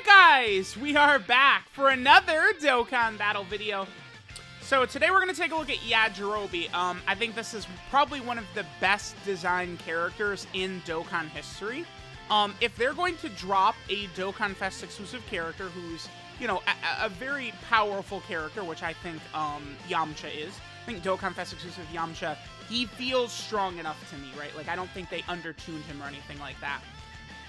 Alright guys, we are back for another Dokkan battle video. So today we're going to take a look at Yajirobi. I think this is probably one of the best designed characters in Dokkan history. If they're going to drop a Dokkan Fest exclusive character who's, you know, a very powerful character, which I think Yamcha is. I think Dokkan Fest exclusive Yamcha, he feels strong enough to me, right? Like, I don't think they undertuned him or anything like that.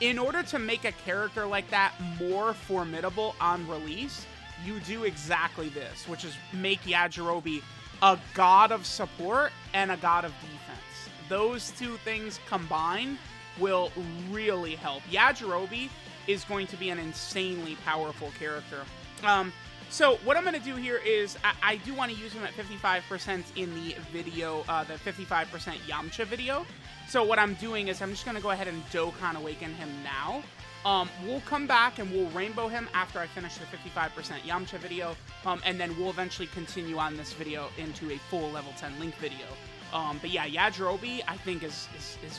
In order to make a character like that more formidable on release, you do exactly this, which is make Yajirobi a god of support and a god of defense. Those two things combined will really help. Yajirobi is going to be an insanely powerful character. So what I'm going to do here is I do want to use him at 55% in the video, the 55% Yamcha video. So what I'm doing is I'm just going to go ahead and Dokkan Awaken him now. We'll come back and we'll rainbow him after I finish the 55% Yamcha video, and then we'll eventually continue on this video into a full level 10 Link video. But yeah, Yajirobi I think is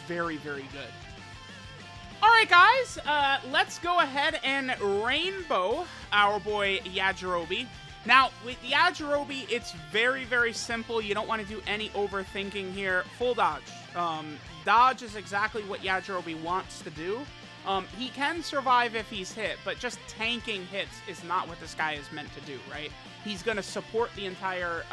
very, very good. Alright guys, let's go ahead and rainbow our boy Yajirobi. Now, with Yajirobi, it's very, very simple. You don't want to do any overthinking here. Full dodge. Dodge is exactly what Yajirobi wants to do. He can survive if he's hit, but just tanking hits is not what this guy is meant to do, right? He's going to support the entire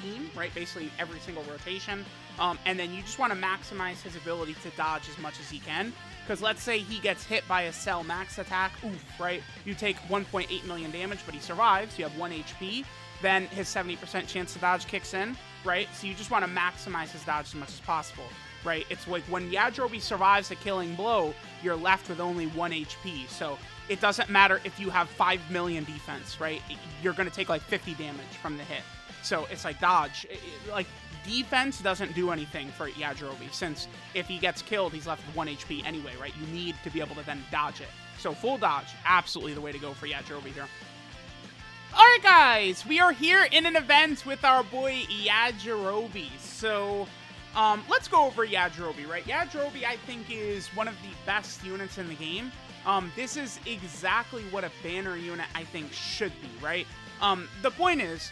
team, right? Basically every single rotation. And then you just want to maximize his ability to dodge as much as he can. Because let's say he gets hit by a Cell Max attack, oof, right? You take 1.8 million damage, but he survives. You have 1 HP. Then his 70% chance to dodge kicks in, right? So you just want to maximize his dodge as much as possible, right? It's like when Yajirobi survives a killing blow, you're left with only 1 HP. So it doesn't matter if you have 5 million defense, right? You're going to take like 50 damage from the hit. So it's like dodge. Like defense doesn't do anything for Yajirobi, since if he gets killed, he's left with 1 HP anyway, right? You need to be able to then dodge it. So full dodge, absolutely the way to go for Yajirobi here. Alright guys, we are here in an event with our boy Yajirobi. So let's go over Yajirobi, right? Yajirobi, I think, is one of the best units in the game. This is exactly what a banner unit, I think, should be, right? The point is,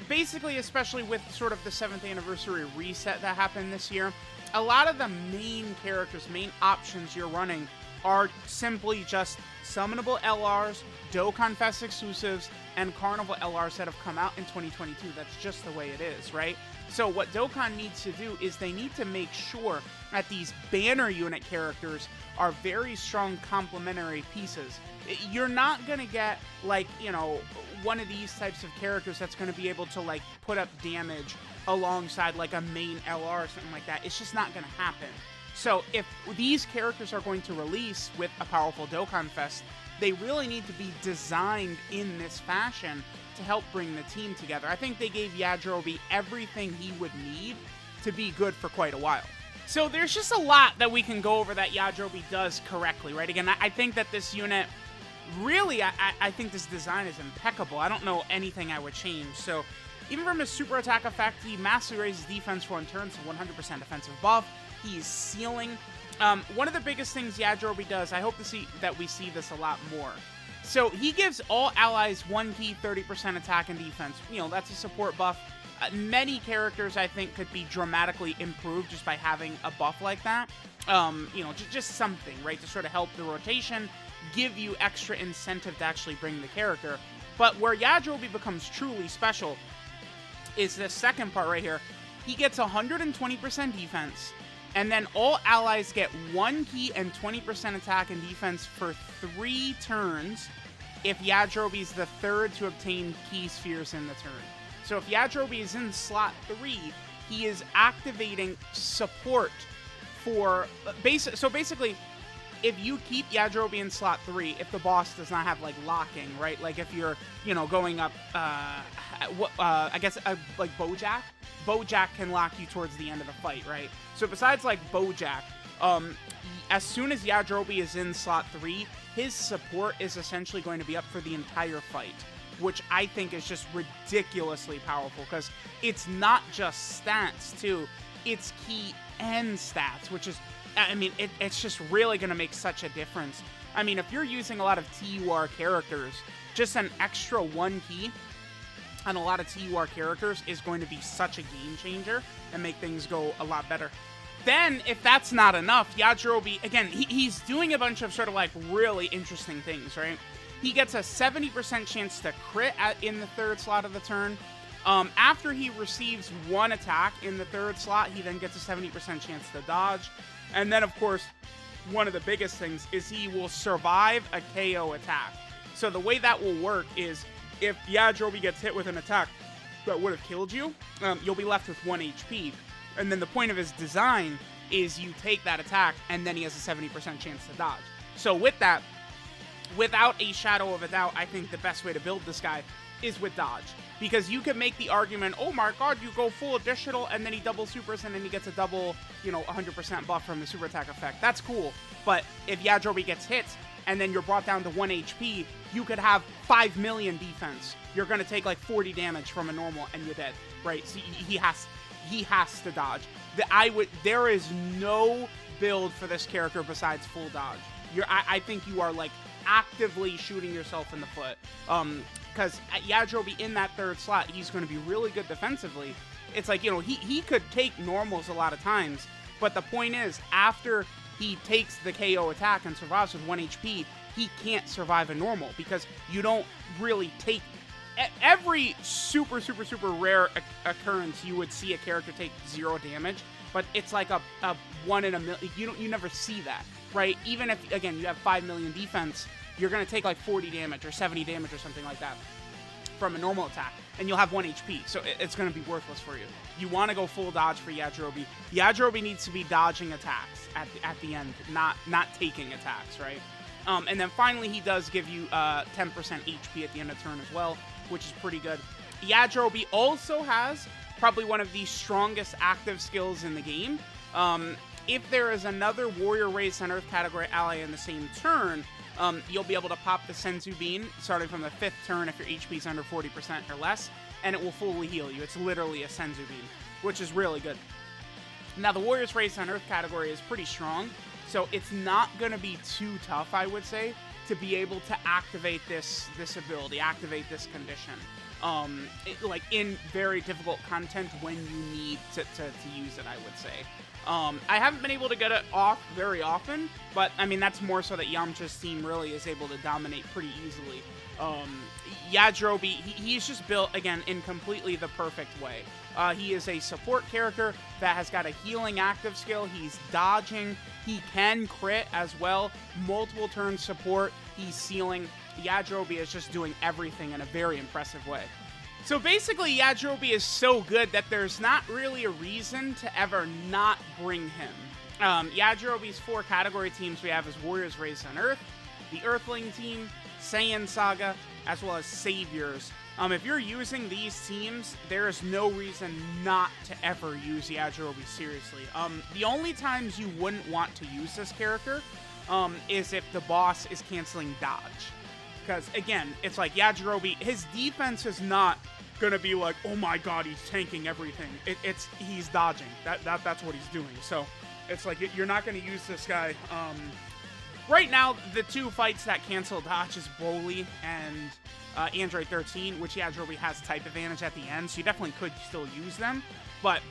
basically, especially with sort of the 7th anniversary reset that happened this year, a lot of the main characters, main options you're running are simply just summonable LRs, Dokkan Fest exclusives, and Carnival LRs that have come out in 2022. That's just the way it is, right? So what Dokkan needs to do is they need to make sure that these banner unit characters are very strong complementary pieces. You're not going to get, like, you know, one of these types of characters that's going to be able to, like, put up damage alongside, like, a main LR or something like that. It's just not going to happen. So if these characters are going to release with a powerful Dokkan Fest, they really need to be designed in this fashion to help bring the team together. I think they gave Yajirobi everything he would need to be good for quite a while. So there's just a lot that we can go over that Yajirobi does correctly, right? Again, I think that this unit, really, I think this design is impeccable. I don't know anything I would change. So even from his super attack effect, he massively raises defense for 1 turn, so 100% defensive buff. He's sealing. One of the biggest things Yajirobi does, I hope that we see this a lot more. So he gives all allies 1 key 30% attack and defense. You know, that's a support buff. Many characters, I think, could be dramatically improved just by having a buff like that. You know, just something, right, to sort of help the rotation, give you extra incentive to actually bring the character. But where Yajirobi becomes truly special is this second part right here. He gets 120% defense, and then all allies get 1 key and 20% attack and defense for 3 turns if Yajirobi is the 3rd to obtain key spheres in the turn. So if Yajirobi is in slot 3, he is activating support for... So basically, if you keep Yajirobi in slot 3, if the boss does not have, like, locking, right? Like, if you're, you know, going up, I guess, like, Bojack? Bojack can lock you towards the end of the fight, right? So besides, like, Bojack, as soon as Yajirobi is in slot 3, his support is essentially going to be up for the entire fight, which I think is just ridiculously powerful, because it's not just stats, too. It's key and stats, which is, I mean, it's just really going to make such a difference. I mean, if you're using a lot of TUR characters, just an extra 1 key on a lot of TUR characters is going to be such a game changer and make things go a lot better. Then, if that's not enough, Yajirobe, again, he's doing a bunch of sort of like really interesting things, right? He gets a 70% chance to crit in the 3rd slot of the turn. After he receives 1 attack in the 3rd slot, he then gets a 70% chance to dodge. And then, of course, one of the biggest things is he will survive a KO attack. So the way that will work is if Yajirobe gets hit with an attack that would have killed you, you'll be left with 1 HP. And then the point of his design is you take that attack, and then he has a 70% chance to dodge. So with that, without a shadow of a doubt, I think the best way to build this guy is with dodge. Because you could make the argument, oh my god, you go full additional, and then he double supers, and then he gets a double, 100% buff from the super attack effect. That's cool. But if Yajirobe gets hit, and then you're brought down to 1 HP, you could have 5 million defense. You're going to take like 40 damage from a normal, and you're dead, right? So he has to dodge. There is no build for this character besides full dodge. I think you are like actively shooting yourself in the foot. Because Yajirobe in that 3rd slot, he's going to be really good defensively. It's like, he could take normals a lot of times, but the point is, after he takes the KO attack and survives with 1 HP, he can't survive a normal, because you don't really take... Every super rare occurrence, you would see a character take 0 damage, but it's like a 1 in a million. You never see that, right? Even if, again, you have 5 million defense, you're going to take like 40 damage or 70 damage or something like that from a normal attack, and you'll have 1 HP, so it's going to be worthless for you. You want to go full dodge for Yajirobe. Yajirobe needs to be dodging attacks at the end, not taking attacks, right? And then finally, he does give you 10% HP at the end of turn as well, which is pretty good. Yajirobe also has probably one of the strongest active skills in the game. If there is another Warrior Race and Earth category ally in the same turn, you'll be able to pop the Senzu Bean starting from the 5th turn if your HP is under 40% or less, and it will fully heal you. It's literally a Senzu Bean, which is really good. Now, the Warriors Race on Earth category is pretty strong, so it's not going to be too tough, I would say, to be able to activate this ability, activate this condition. Like in very difficult content when you need to use it, I would say. I haven't been able to get it off very often, but I mean, that's more so that Yamcha's team really is able to dominate pretty easily. Yajirobe, he's just built, again, in completely the perfect way. He is a support character that has got a healing active skill. He's dodging. He can crit as well. Multiple turn support. He's sealing. Yajirobe is just doing everything in a very impressive way. So basically, Yajirobe is so good that there's not really a reason to ever not bring him. Yajirobe's 4 category teams we have is Warriors Race on Earth, the Earthling team, Saiyan Saga, as well as Saviors. If you're using these teams, there is no reason not to ever use Yajirobe seriously. The only times you wouldn't want to use this character is if the boss is canceling dodge. Because, again, it's like Yajirobe, his defense is not going to be like, oh my god, he's tanking everything. He's dodging. That's what he's doing. So, it's like, you're not going to use this guy. Right now, the 2 fights that cancel dodge is Broly and Android 13, which Yajirobe has type advantage at the end, so you definitely could still use them. But,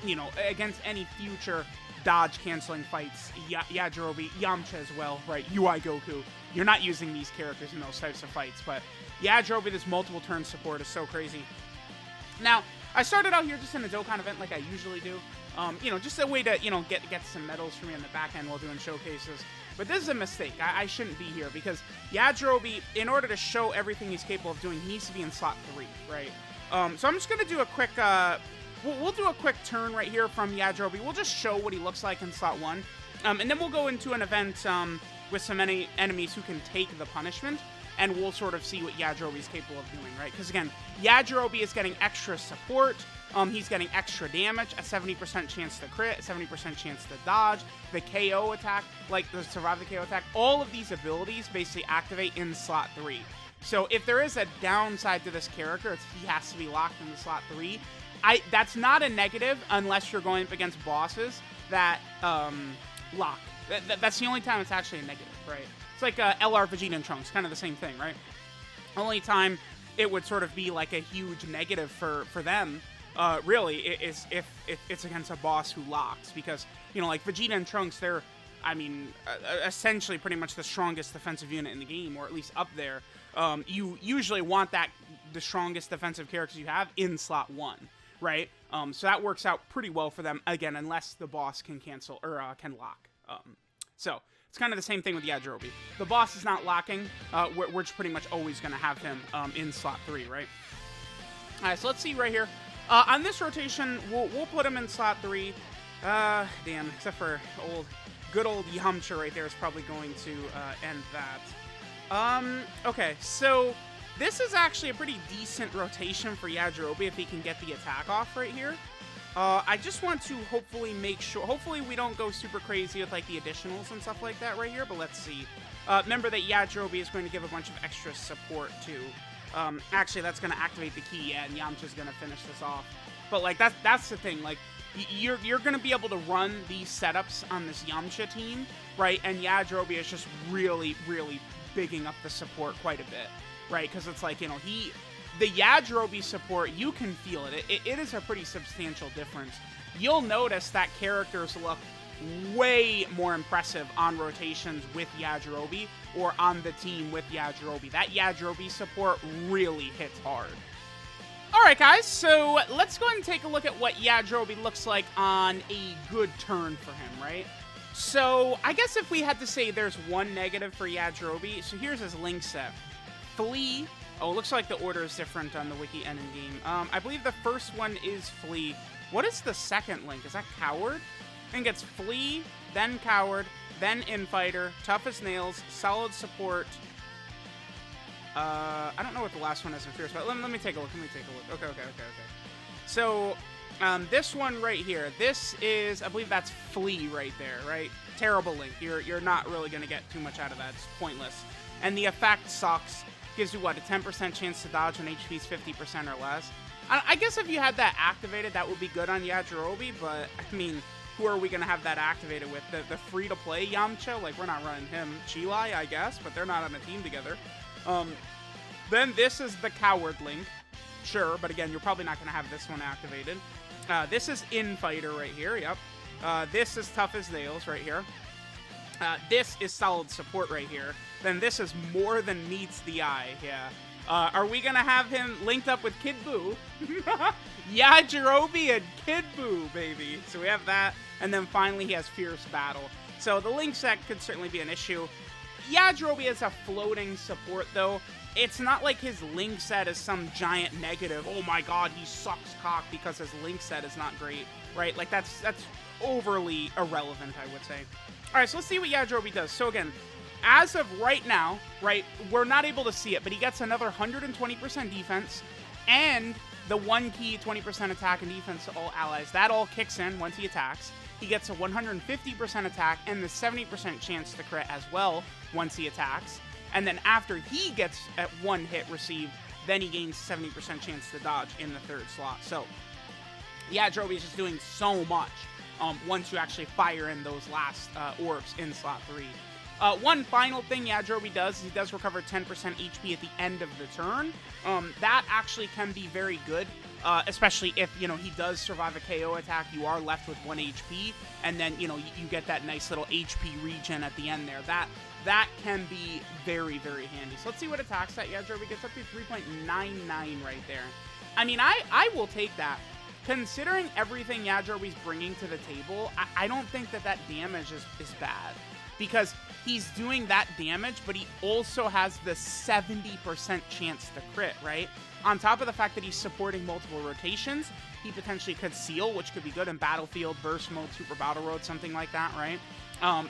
against any future dodge canceling fights, Yajirobe, Yamcha as well, right? UI Goku. You're not using these characters in those types of fights, but Yajirobe, this multiple turn support is so crazy. Now, I started out here just in a Dokkan event like I usually do. Just a way to, get some medals for me on the back end while doing showcases. But this is a mistake. I shouldn't be here because Yajirobe, in order to show everything he's capable of doing, he needs to be in slot 3, right? So I'm just going to do a quick, we'll do a quick turn right here from Yajirobe. We'll just show what he looks like in slot 1. And then we'll go into an event with some enemies who can take the punishment, and we'll sort of see what Yajirobe is capable of doing, right? Because, again, Yajirobe is getting extra support. He's getting extra damage, a 70% chance to crit, a 70% chance to dodge, the KO attack, like the survive the KO attack. All of these abilities basically activate in slot 3. So if there is a downside to this character, it's he has to be locked in the slot 3. That's not a negative unless you're going up against bosses that lock. That's the only time it's actually a negative, right? It's like LR Vegeta and Trunks, kind of the same thing, right? Only time it would sort of be like a huge negative for them, really, is if it's against a boss who locks. Because, you know, like Vegeta and Trunks, they're, I mean, essentially pretty much the strongest defensive unit in the game, or at least up there. You usually want the strongest defensive characters you have in slot 1, right? So that works out pretty well for them, again, unless the boss can cancel, or can lock. So it's kind of the same thing with Yajirobe. The boss is not locking, we're just pretty much always going to have him in slot 3, right? Alright, so let's see right here. On this rotation, we'll put him in slot 3. Damn, except for good old Yamcha right there is probably going to end that. Okay, so this is actually a pretty decent rotation for Yajirobe if he can get the attack off right here. I just want to hopefully make sure, hopefully we don't go super crazy with like the additionals and stuff like that right here, but let's see. Remember that Yajirobe is going to give a bunch of extra support too. Actually, that's going to activate the key, yeah, and Yamcha's going to finish this off. But like that's the thing, like you're going to be able to run these setups on this Yamcha team, right? And Yajirobe is just really, really bigging up the support quite a bit, right? Because it's like, you know, the Yajirobe support, you can feel it. It is a pretty substantial difference. You'll notice that characters look way more impressive on rotations with Yajirobe or on the team with Yajirobe. That Yajirobe support really hits hard. Alright guys, so let's go ahead and take a look at what Yajirobe looks like on a good turn for him, right? So, I guess if we had to say there's one negative for Yajirobe, so here's his link set. Flee. Oh, it looks like the order is different on the wiki and in game. I believe the first one is Flee. What is the second link? Is that Coward? I think it's Flee, then Coward, then Infighter, Tough as Nails, Solid Support. I don't know what the last one is in Fierce, but let me take a look. Okay. So, this one right here, this is, I believe that's Flee right there, right? Terrible link. You're not really going to get too much out of that. It's pointless. And the effect sucks. Gives you, what, a 10% chance to dodge when HP is 50% or less. I guess if you had that activated, that would be good on Yajirobe, but, I mean, who are we going to have that activated with? The free-to-play Yamcha? Like, we're not running him. Chilai, I guess, but they're not on a team together. Then this is the Coward link. Sure, but again, you're probably not going to have this one activated. This is Infighter right here, yep. This is Tough as Nails right here. This is Solid Support right here. Then this is More Than Meets the Eye, yeah. Are we going to have him linked up with Kid Buu? Yajirobe and Kid Buu, baby. So we have that. And then finally he has Fierce Battle. So the link set could certainly be an issue. Yajirobe is a floating support, though. It's not like his link set is some giant negative. Oh my god, he sucks cock because his link set is not great, right? Like, that's overly irrelevant, I would say. Alright, so let's see what Yajirobe does. So again, as of right now, right, we're not able to see it, but he gets another 120% defense, and the one key 20% attack and defense to all allies. That all kicks in once he attacks. He gets a 150% attack and the 70% chance to crit as well once he attacks. And then after he gets at one hit received, then he gains 70% chance to dodge in the third slot. So, Yajirobe is just doing so much once you actually fire in those last orbs in slot 3. One final thing Yajirobe does is he does recover 10% HP at the end of the turn. That actually can be very good, especially if, you know, he does survive a KO attack. You are left with 1 HP, and then, you know, you get that nice little HP regen at the end there. That can be very, very handy. So let's see what attacks that Yajirobe gets up to. 3.99 right there. I mean, I will take that. Considering everything Yajirobe's bringing to the table, I don't think that damage is bad. Because he's doing that damage, but he also has the 70% chance to crit, right? On top of the fact that he's supporting multiple rotations, he potentially could seal, which could be good in Battlefield, Burst Mode, Super Battle Road, something like that, right?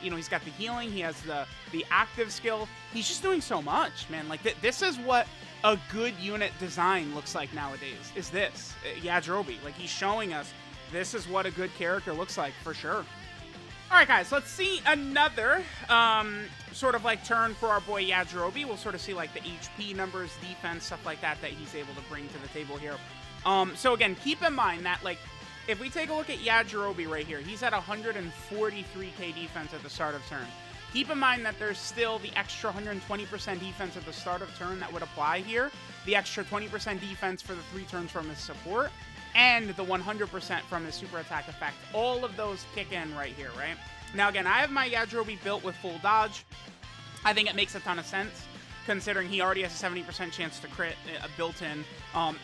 You know, he's got the healing, he has the active skill. He's just doing so much, man. Like, this is what a good unit design looks like nowadays, is this. Yajirobe. Like, he's showing us this is what a good character looks like, for sure. Alright guys, let's see another sort of like turn for our boy Yajirobe. We'll sort of see like the HP numbers, defense, stuff like that he's able to bring to the table here. So again, keep in mind that like if we take a look at Yajirobe right here, he's at 143k defense at the start of turn. Keep in mind that there's still the extra 120% defense at the start of turn that would apply here, the extra 20% defense for the 3 turns from his support, and the 100% from his super attack effect. All of those kick in right here, right? Now, again, I have my Yajirobe built with full dodge. I think it makes a ton of sense, considering he already has a 70% chance to crit built in.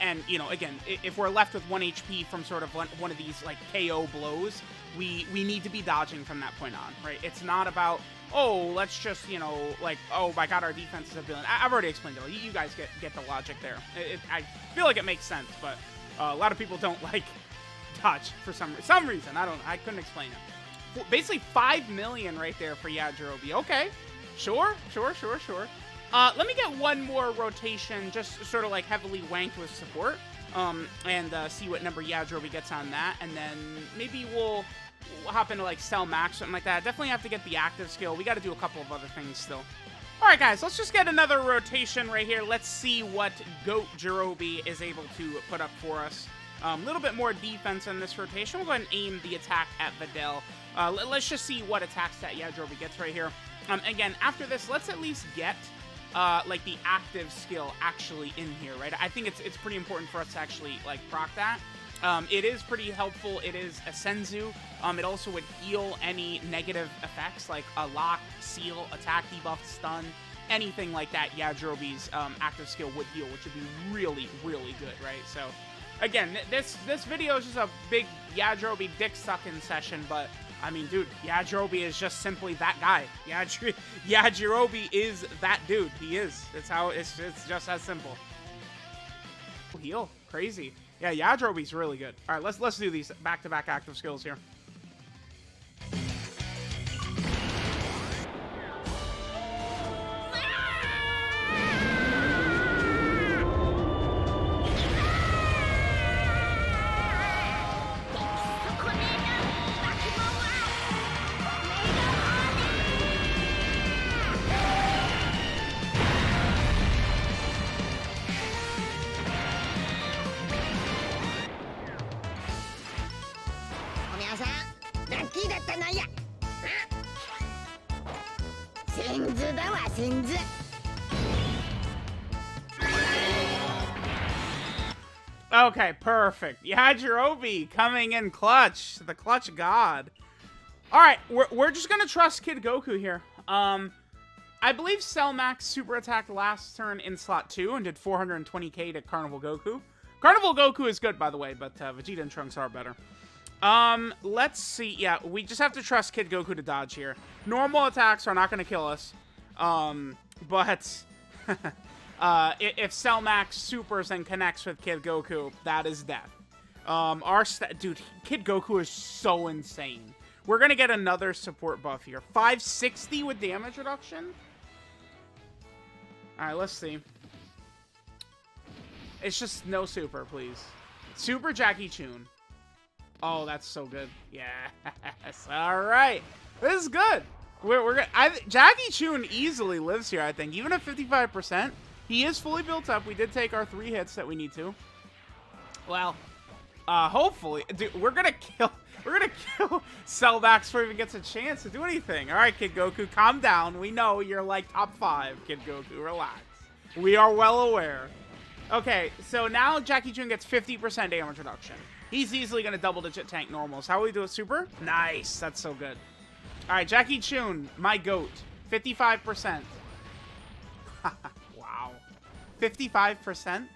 And, you know, again, if we're left with 1 HP from sort of one of these, like, KO blows, we need to be dodging from that point on, right? It's not about, oh, let's just, you know, like, oh my god, our defense is a villain. I've already explained it. You guys get the logic there. I feel like it makes sense, but a lot of people don't like dodge for some reason. I couldn't explain it. Basically 5 million right there for Yajirobe. Okay, sure. Let me get one more rotation, just sort of like heavily wanked with support, and see what number Yajirobe gets on that, and then maybe we'll hop into like Cell Max, something like that. Definitely have to get the active skill. We got to do a couple of other things still. All right, guys, let's just get another rotation right here. Let's see what Goat Jirobe is able to put up for us. A little bit more defense in this rotation. We'll go ahead and aim the attack at Videl. Let's just see what attacks that Yajirobe gets right here. Again, after this, let's at least get like the active skill actually in here, right? I think it's pretty important for us to actually like proc that. It is pretty helpful. It is a Senzu. It also would heal any negative effects like a lock, seal, attack, debuff, stun, anything like that. Yajirobe's active skill would heal, which would be really, really good, right? So, again, this video is just a big Yajirobe dick sucking session, but I mean, dude, Yajirobe is just simply that guy. Yajirobe is that dude. He is. It's just as simple. Heal, crazy. Yeah, Yajirobe's really good. All right, let's do these back-to-back active skills here. Okay, perfect. Yajirobe coming in clutch. The clutch god. Alright, we're just gonna trust Kid Goku here. I believe Cell Max super attacked last turn in slot 2 and did 420k to Carnival Goku. Carnival Goku is good, by the way, but Vegeta and Trunks are better. Let's see. Yeah, we just have to trust Kid Goku to dodge here. Normal attacks are not gonna kill us. But if Cell Max supers and connects with Kid Goku, that is death. Dude, Kid Goku is so insane. We're gonna get another support buff here. 560 with damage reduction? Alright, let's see. It's just no super, please. Super Jackie Chun. Oh, that's so good. Yes. Alright. This is good. We're good. Jackie Chun easily lives here, I think. Even at 55%. He is fully built up. We did take our 3 hits that we need to. Well, hopefully, dude, we're gonna kill Cell Max before he even gets a chance to do anything. All right, Kid Goku, calm down. We know you're like top 5, Kid Goku. Relax. We are well aware. Okay, so now Jackie Chun gets 50% damage reduction. He's easily gonna double-digit tank normals. How will we do a super? Nice. That's so good. All right, Jackie Chun, my goat, 55%. Wow. 55%?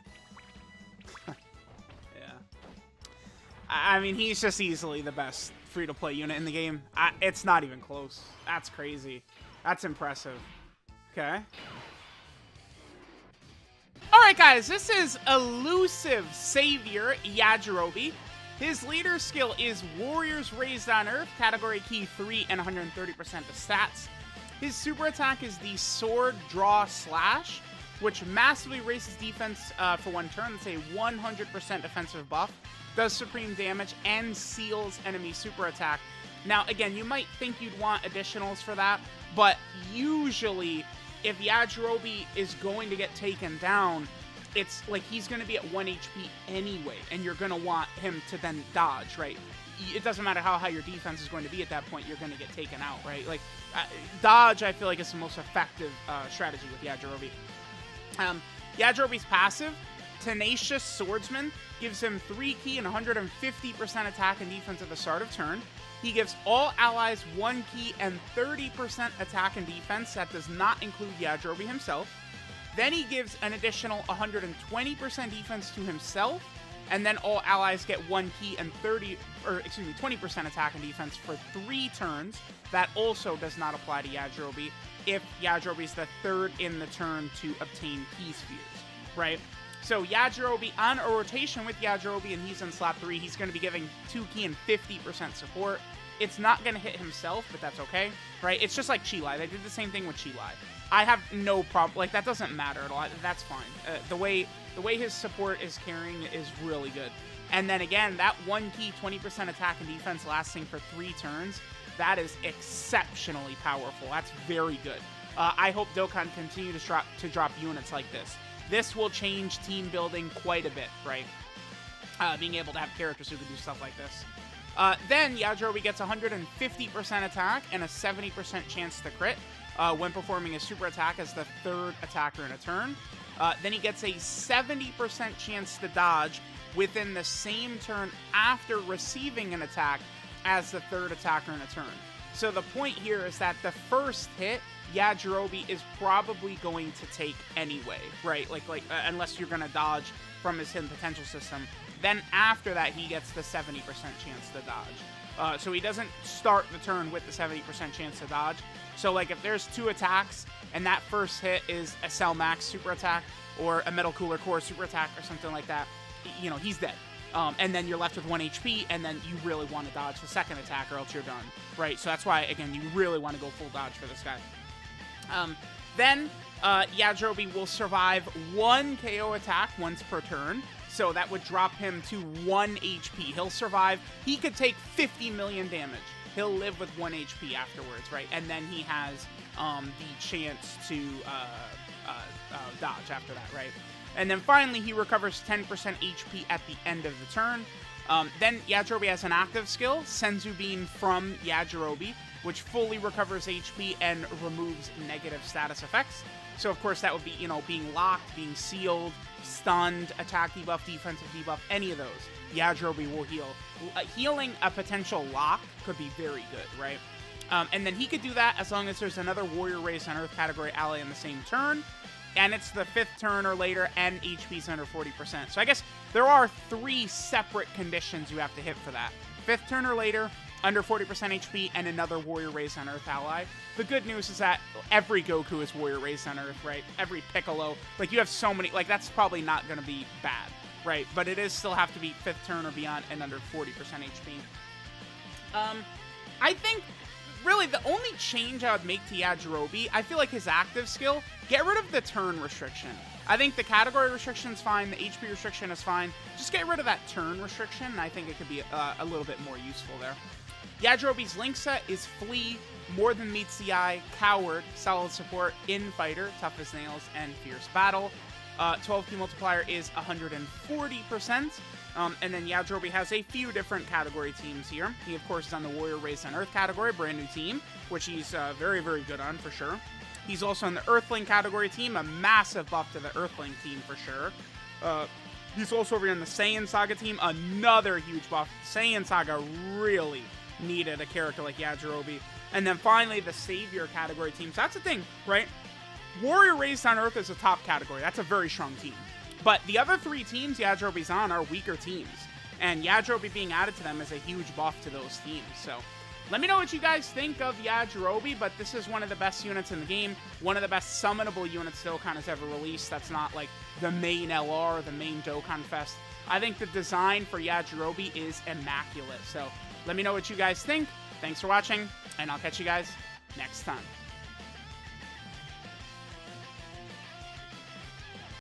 Yeah. I mean, he's just easily the best free-to-play unit in the game. It's not even close. That's crazy. That's impressive. Okay. Alright, guys. This is Elusive Savior Yajirobe. His leader skill is Warriors Raised on Earth, category key 3 and 130% of stats. His super attack is the Sword Draw Slash, which massively raises defense for 1 turn. It's a 100% defensive buff, does supreme damage, and seals enemy super attack. Now, again, you might think you'd want additionals for that, but usually, if Yajirobe is going to get taken down, it's like he's going to be at 1 HP anyway, and you're going to want him to then dodge, right? It doesn't matter how high your defense is going to be at that point, you're going to get taken out, right? Like, dodge, I feel like, is the most effective strategy with Yajirobe. Yajirobe's passive, Tenacious Swordsman, gives him 3 key and 150% attack and defense at the start of turn. He gives all allies 1 key and 30% attack and defense. That does not include Yajirobe himself. Then he gives an additional 120% defense to himself, and then all allies get 1 key and 20% attack and defense for 3 turns. That also does not apply to Yajirobe if Yajirobe is the 3rd in the turn to obtain key spheres, right? So Yajirobe, on a rotation with Yajirobe, and he's in slot 3, he's going to be giving 2 key and 50% support. It's not going to hit himself, but that's okay, right? It's just like Chilai. They did the same thing with Chilai. I have no problem. Like, that doesn't matter at all. That's fine. The way his support is carrying is really good. And then again, that 1 key, 20% attack and defense lasting for 3 turns, that is exceptionally powerful. That's very good. I hope Dokkan continue to drop units like this. This will change team building quite a bit, right? Being able to have characters who can do stuff like this. Then Yajirobe gets 150% attack and a 70% chance to crit when performing a super attack as the 3rd attacker in a turn. Then he gets a 70% chance to dodge within the same turn after receiving an attack as the 3rd attacker in a turn. So the point here is that the first hit, Yajirobe is probably going to take anyway, right? Like unless you're going to dodge from his hidden potential system. Then after that, he gets the 70% chance to dodge. So he doesn't start the turn with the 70% chance to dodge. So like if there's 2 attacks and that first hit is a Cell Max super attack or a Metal Cooler Core super attack or something like that, you know, he's dead. And then you're left with 1 HP, and then you really want to dodge the second attack or else you're done, right? So that's why, again, you really want to go full dodge for this guy. Then Yajirobe will survive 1 KO attack once per turn, so that would drop him to 1 HP. He'll survive. He could take 50 million damage. He'll live with 1 HP afterwards, right? And then he has the chance to dodge after that, right? And then finally, he recovers 10% HP at the end of the turn. Then Yajirobe has an active skill, Senzu Bean from Yajirobe, which fully recovers HP and removes negative status effects. So, of course, that would be, you know, being locked, being sealed, stunned, attack debuff, defensive debuff, any of those. Yajirobe will heal. Healing a potential lock could be very good, right? And then he could do that as long as there's another Warrior Race on Earth category ally in the same turn, and it's the 5th turn or later, and HP's under 40%. So I guess there are 3 separate conditions you have to hit for that. 5th turn or later, under 40% HP, and another Warrior Race on Earth ally. The good news is that every Goku is Warrior Race on Earth, right? Every Piccolo. Like, you have so many, like, that's probably not going to be bad, right? But it is still have to be 5th turn or beyond and under 40% HP. I think, really, the only change I would make to Yajirobe, I feel like his active skill, get rid of the turn restriction. I think the category restriction is fine, the HP restriction is fine. Just get rid of that turn restriction, and I think it could be a little bit more useful there. Yajirobe's link set is Flee, More Than Meets the Eye, Coward, Solid Support, Infighter, Tough as Nails, and Fierce Battle. 12 key multiplier is 140%. And then Yajirobe has a few different category teams here. He, of course, is on the Warrior Race on Earth category, brand new team, which he's very, very good on for sure. He's also in the Earthling category team, a massive buff to the Earthling team for sure. He's also over on the Saiyan Saga team, another huge buff. Saiyan Saga really needed a character like Yajirobe. And then finally, the Savior category team. So that's the thing, right? Warrior Race on Earth is a top category. That's a very strong team. But the other 3 teams Yajirobe's on are weaker teams. And Yajirobe being added to them is a huge buff to those teams. So let me know what you guys think of Yajirobe, but this is one of the best units in the game. One of the best summonable units Dokkan has ever released. That's not like the main LR or the main Dokkan Fest. I think the design for Yajirobe is immaculate. So let me know what you guys think. Thanks for watching, and I'll catch you guys next time.